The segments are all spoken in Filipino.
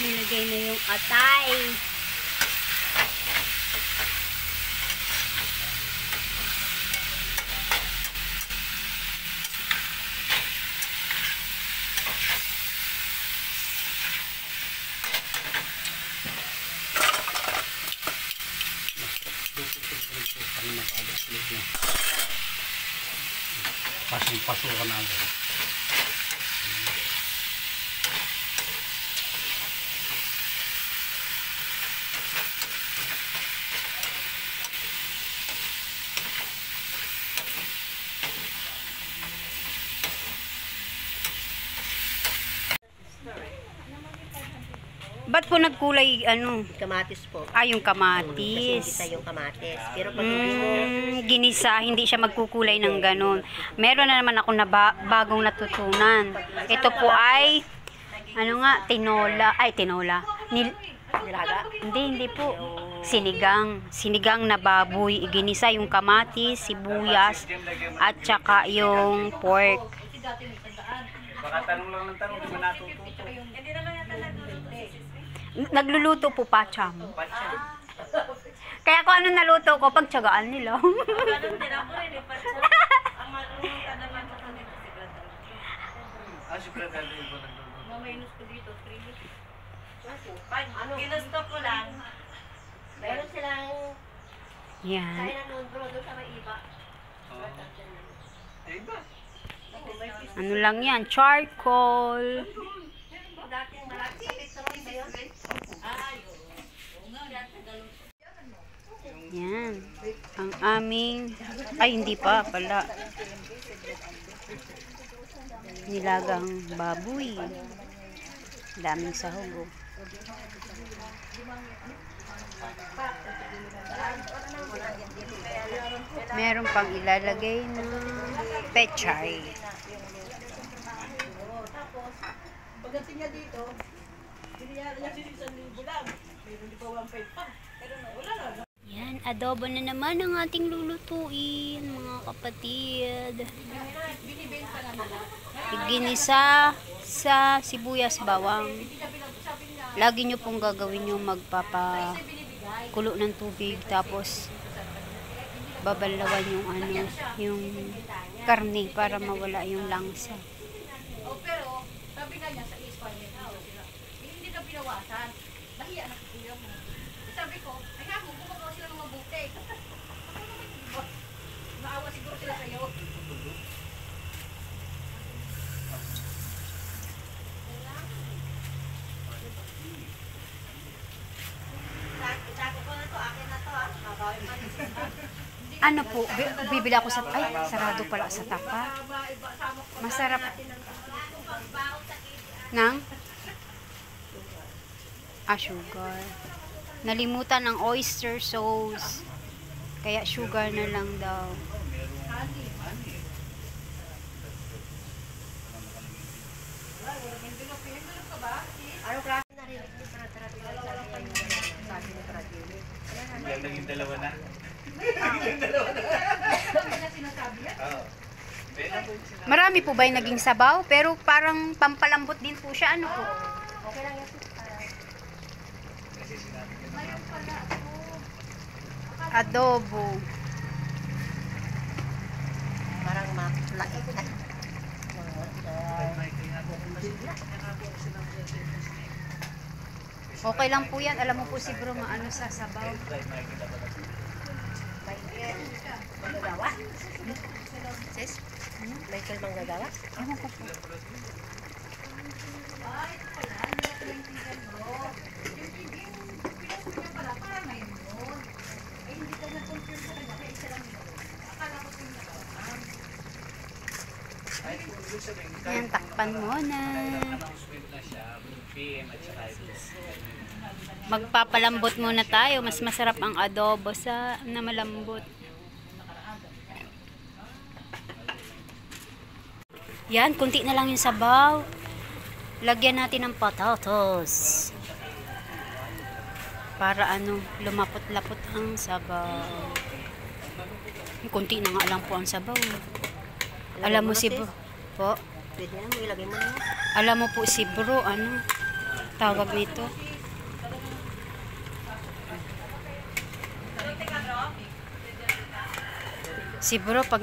Nilagay na yung atay. Pasok ka na agad. Ba't po nagkulay, ano? Kamatis po. Ah, yung Kasi kamatis. ginisa yung kamatis. Pero pag hindi mo, Ginisa, hindi siya magkukulay ng ganun. Meron na naman ako na bagong natutunan. Ito po ay, ano nga, tinola. Ay, tinola. nilaga, Hindi po. Sinigang. Sinigang na baboy. Ginisa yung kamatis, sibuyas, at saka yung pork. Baka tanong lang ng tanong, di ba natututo? Nagluluto po pacham. Kaya kung ano naluto ko, pagtsagaan nila. Sigurado yun po nagluto. Maminus ko dito, 3 minutes. Ginusto ko lang. meron silang Yan. kaya ng bro doon sa may iba. Iba. Ano lang yan? Charcoal. Dating malaki sa Petron ba yun? Yan. Ang aming... Ay, hindi pa pala. Nilagang baboy. Daming sahog. Meron pang ilalagay na pechay. Pagdating niya dito, biniyara niya si 1,000 lang. Meron di pa 1,500 pa. Pero wala na. Yan, adobo na naman ang ating lulutuin, mga kapatid. Ginisa sa sibuyas bawang. Lagi nyo pong gagawin yung magpapakulo ng tubig, tapos babalawan yung ano, yung karne para mawala yung langsa. Pero, sabi nga niya sa Espanya, hindi ka pinawasan. Nahiya na kuya mo. Sabi ko, ay nga, gumagawa sila ng mabuti. Naawa siguro sila sa'yo. Sako ko na to, akin na to ah. Mabawin pa Ano po, bibili ako sa... Ay, sarado pala sa tapa. Masarap. Nang? Sugar. Nalimutan ng oyster sauce. Kaya sugar na lang daw. Ano klase na rin? Yan naging dalawa na. Marami po ba yung naging sabaw? Pero parang pampalambot din po siya. Ano po? Okay lang yan. Adobo. Parang maklait. Okay lang po yan. Alam mo po si bro maano sa sabaw. Manggagawa? Sis? Michael Manggagawa? Ewan ko po. Yan, takpan mo na. Magpapalambot muna tayo. Mas masarap ang adobo sa na malambot. Yan, kunti na lang yung sabaw. Lagyan natin ng patatos. Para ano, lumapot-lapot ang sabaw. Kunti na nga lang po ang sabaw. Alam mo si bro, po, Pwede yan mo, ilagay mo na. alam mo po si bro, ano, tawag nito. Si bro, pag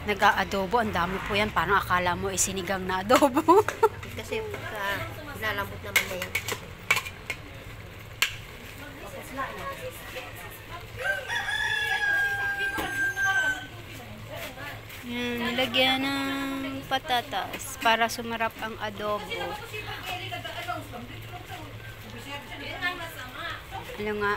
nag-aadobo, ang dami po yan. Parang akala mo sinigang na adobo. Kasi nilalambot naman na yan. Yan, nilagyan ng patatas para sumarap ang adobo. Ano nga?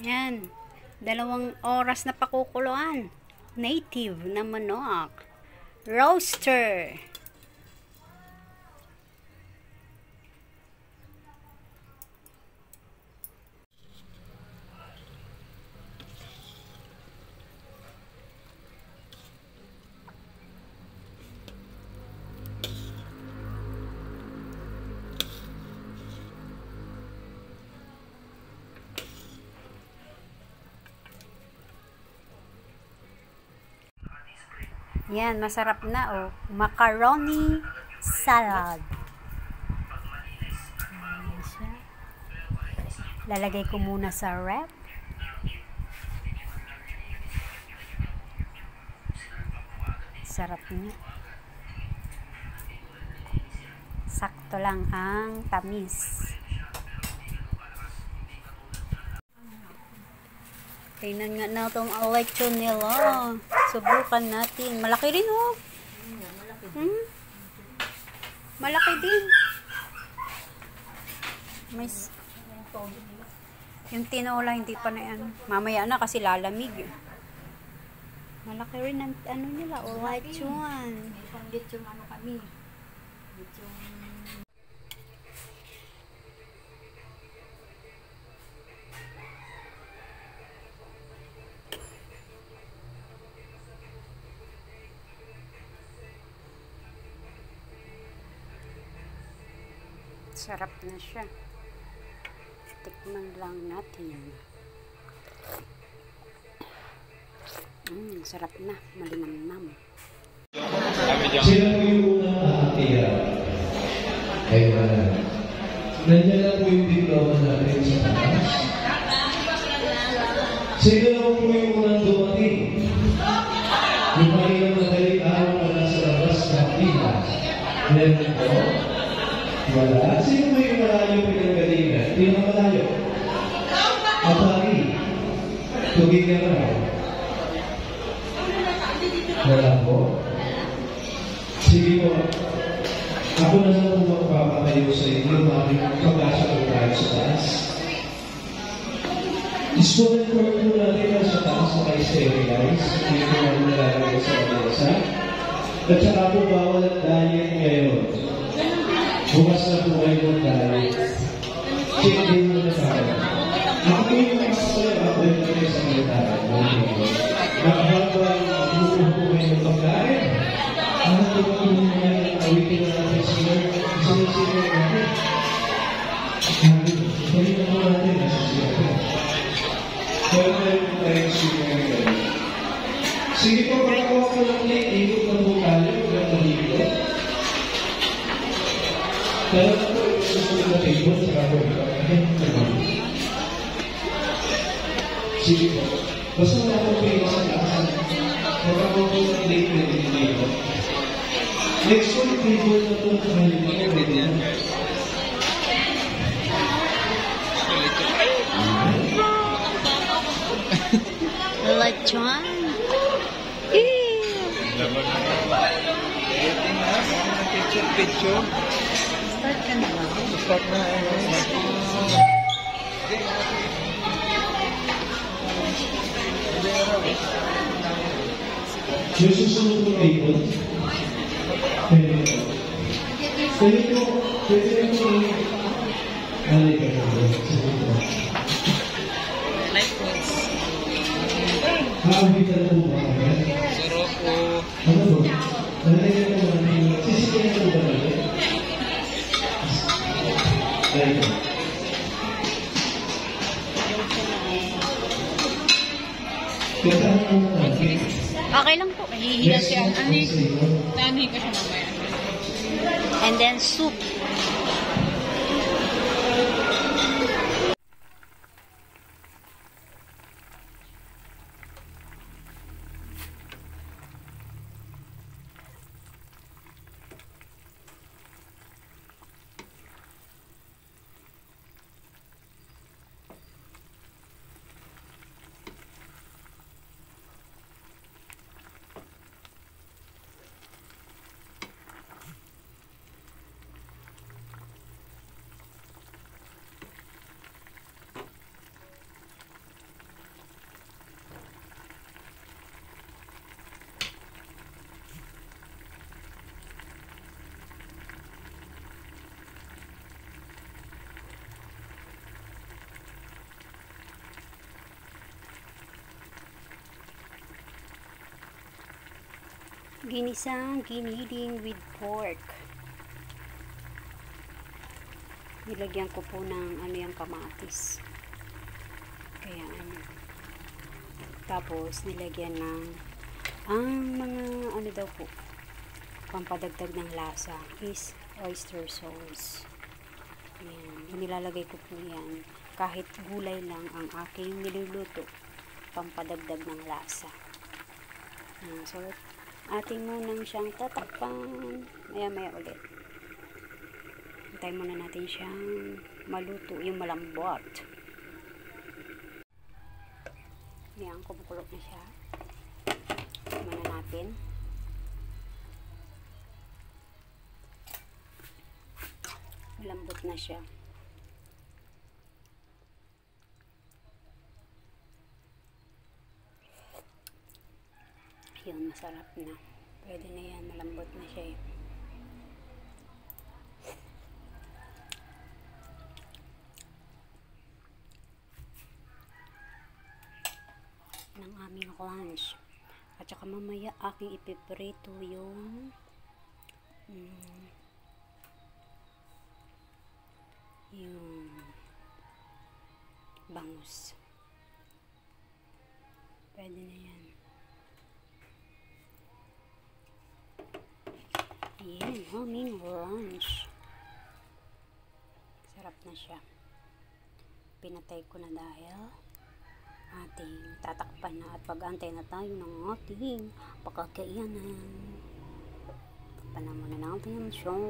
Yan. 2 oras na pakukuluan. Native na manok. Roaster. Yan, masarap na oh. Macaroni salad. Ayan siya. Lalagay ko muna sa ref. Sarap niya. Sakto lang ang tamis. Tingnan nga na itong lechon nila. Subukan natin. Malaki rin oh. Malaki din. May yung tinola hindi pa na yan. Mamaya na kasi lalamig. Malaki rin ang ano nila. O lechon. Lechon ano kami. Lechon. Sarap na siya. Tikman lang natin. Sarap na. Malinamnam. Sila po yung unang nakakaya. Kaya nandiyan na po yung diploma natin sa taas. Sila na po yung unang dumating. Yung kanilang madaling araw pala sa labas na pila. Meron po. Wala. Sino mo yung malayo pinanggalingan? Hindi naman malayo. Apari. Tugig na raw. Wala po. Sige po. Ako na lang po magpapatayo sa inyo. Maraming pag-asa po tayo sa taas. Student court po natin na sa taas na kayo-sterilize. Hindi po namin nalalagay sa mesa. At saka po bawal at diet ngayon. Bukas na po kayo ng diet. Check din mo na tayo. Ako yung master, ako yung kayo sa mga tayo. Nakabagay, buko po kayo ng pagkain. Ano po po mga awitin na natin sila? Sila natin. Balik na po natin nasa sila. Kaya tayo po tayo sila ngayon. Sige po, pagkakuha ko lang niya, ikot na po tayo. Huwag na dito. Kaya na po, susunod na table sa kapag sige po. Basta na po kayo sa taas. Pagkakuha ko ng date na dito. Next one, table na po tayo. Ready yan? Lechon. Picture. Start ka na ba? Start na. Yung susunod ng table. Pwede po. Halika na po. Sige po. Haawitan po ba kami? Sarap po. Ano po? Nalagyan po ba namin? Sisigayan po ba namin? Ayun po. Kasama po natin. Okay lang po. Hihila Yes, siya. po, sa inyo. Tani ko siya mamaya. And then soup. Ginisang giniling with pork. Nilagyan ko po ng ano yung kamatis. Kaya ano. Tapos nilagyan ng ang mga ano daw po pampadagdag ng lasa is oyster sauce. Ayan. Nilalagay ko po yan. Kahit gulay lang ang aking niluluto. Pampadagdag ng lasa. Ayan. So, ating munang siyang tatakpan. Maya ulit. Hintayin muna natin siyang maluto, yung malambot. Ayan, kumukulok na siya. Muna natin. Malambot na siya. Yun, masarap na. Pwede na yan, malambot na siya eh. Ng aming lunch. At saka mamaya aking ipiprito yung bangus. Pwede na yan. Ayan, aming lunch. Sarap na siya. Pinatay ko na dahil ating tatakpan na at pag-antay na tayo ng ating pakakainan. Takpan na muna natin yung show.